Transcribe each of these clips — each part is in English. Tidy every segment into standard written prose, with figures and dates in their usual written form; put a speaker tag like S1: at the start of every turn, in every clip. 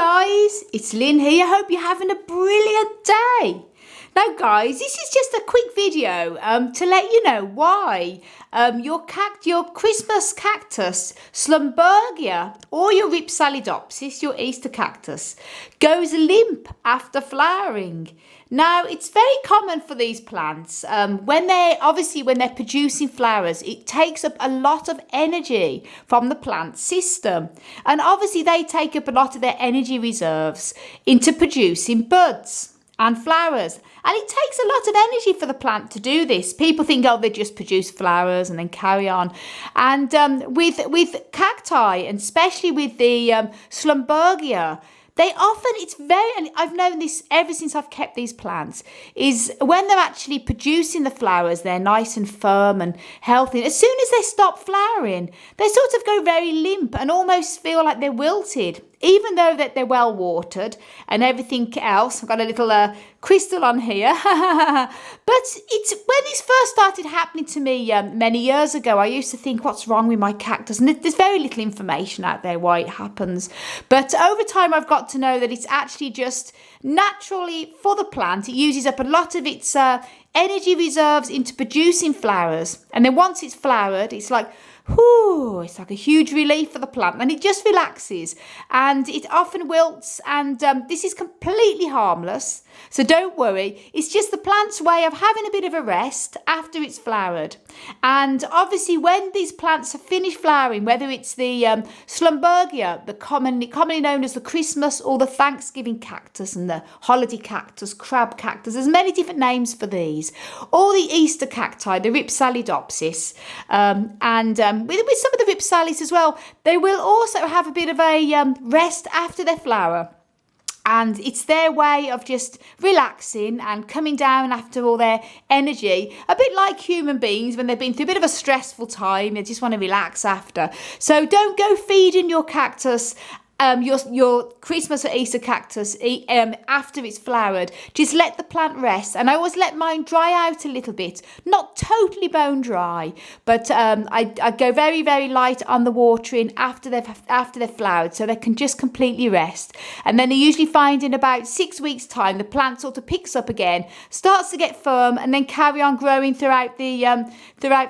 S1: guys, it's Lynn here. Hope you're having a brilliant day. Now guys, this is just a quick video to let you know why your Christmas cactus, Schlumbergera, or your Rhipsalidopsis, your Easter cactus, goes limp after flowering. Now, it's very common for these plants. When they're producing flowers, it takes up a lot of energy from the plant system. And obviously they take up a lot of their energy reserves into producing buds and flowers. And it takes a lot of energy for the plant to do this. People think, oh, they just produce flowers and then carry on. And with cacti, and especially with the Schlumbergera, and I've known this ever since I've kept these plants, is when they're actually producing the flowers, they're nice and firm and healthy. As soon as they stop flowering, they sort of go very limp and almost feel like they're wilted, even though that they're well watered and everything else. I've got a little crystal on here. But it's when this first started happening to me many years ago, I used to think, what's wrong with my cactus? And there's very little information out there why it happens. But over time, I've got to know that it's actually just naturally for the plant. It uses up a lot of its energy reserves into producing flowers. And then once it's flowered, it's like, whoo, it's like a huge relief for the plant, and it just relaxes, and it often wilts, and this is completely harmless, so don't worry. It's just the plant's way of having a bit of a rest after it's flowered. And obviously when these plants have finished flowering, whether it's the Schlumbergera, the commonly known as the Christmas or the Thanksgiving cactus, and the holiday cactus, crab cactus, there's many different names for these, or the Easter cacti, the Rhipsalidopsis, with some of the Rhipsalis as well, they will also have a bit of a rest after their flower. And it's their way of just relaxing and coming down after all their energy. A bit like human beings when they've been through a bit of a stressful time, they just want to relax after. So don't go feeding your cactus your Christmas or Easter cactus after it's flowered. Just let the plant rest, and I always let mine dry out a little bit, not totally bone dry, but I go very, very light on the watering after they've flowered, so they can just completely rest. And then they usually find in about 6 weeks time the plant sort of picks up again, starts to get firm, and then carry on growing throughout the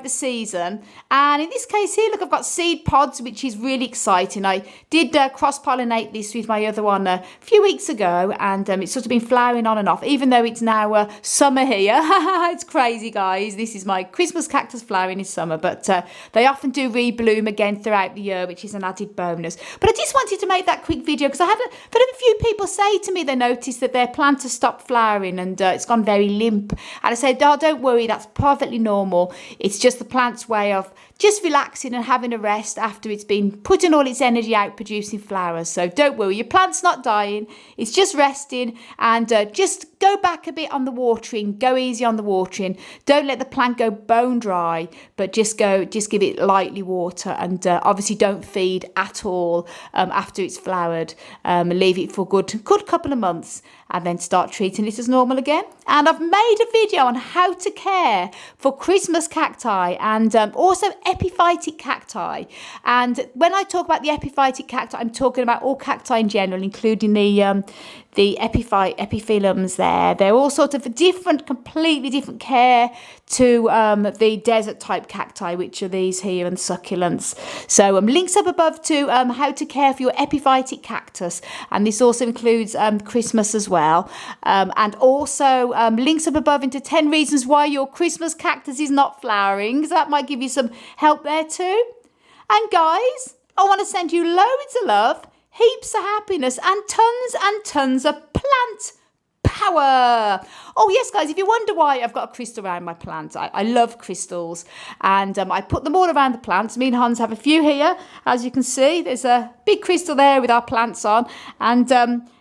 S1: season. And in this case here, look, I've got seed pods, which is really exciting. I did cross-pollinate this with my other one a few weeks ago, and it's sort of been flowering on and off, even though it's now summer here. It's crazy, guys. This is my Christmas cactus flowering in summer, but they often do rebloom again throughout the year, which is an added bonus. But I just wanted to make that quick video because I've had a few people say to me they noticed that their plant has stopped flowering and it's gone very limp. And I said, oh, don't worry, that's perfectly normal. It's just the plant's way of just relaxing and having a rest after it's been putting all its energy out producing flowers. So don't worry, your plant's not dying, it's just resting. And just go back a bit on the watering, go easy on the watering. Don't let the plant go bone dry, but just give it lightly water, and obviously don't feed at all after it's flowered. Leave it for a good couple of months, and then start treating it as normal again. And I've made a video on how to care for Christmas cacti and also epiphytic cacti. And when I talk about the epiphytic cacti, I'm talking about all cacti in general, including the epiphyllums there. They're all sort of completely different care to the desert type cacti, which are these here, and succulents. So links up above to how to care for your epiphytic cactus, and this also includes Christmas as well, and also links up above into 10 reasons why your Christmas cactus is not flowering, so that might give you some help there too. And guys, I want to send you loads of love, heaps of happiness, and tons of plant power. Oh yes, guys, if you wonder why I've got a crystal around my plant, I love crystals, and I put them all around the plants. Me and Hans have a few here. As you can see, there's a big crystal there with our plants on, and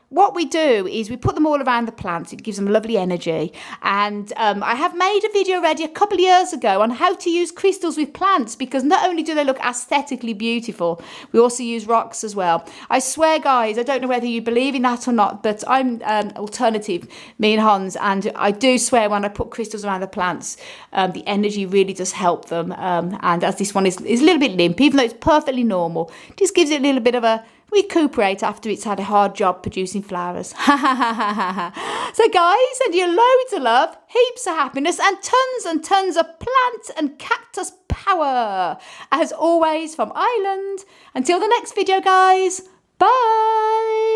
S1: what we do is we put them all around the plants. It gives them lovely energy. And I have made a video already a couple of years ago on how to use crystals with plants, because not only do they look aesthetically beautiful, we also use rocks as well. I swear, guys, I don't know whether you believe in that or not, but I'm alternative, me and Hans, and I do swear when I put crystals around the plants, the energy really does help them. And as this one is a little bit limp, even though it's perfectly normal, just gives it a little bit of a recuperate after it's had a hard job producing flowers. So guys, send you loads of love, heaps of happiness, and tons of plant and cactus power. As always from Ireland. Until the next video, guys. Bye.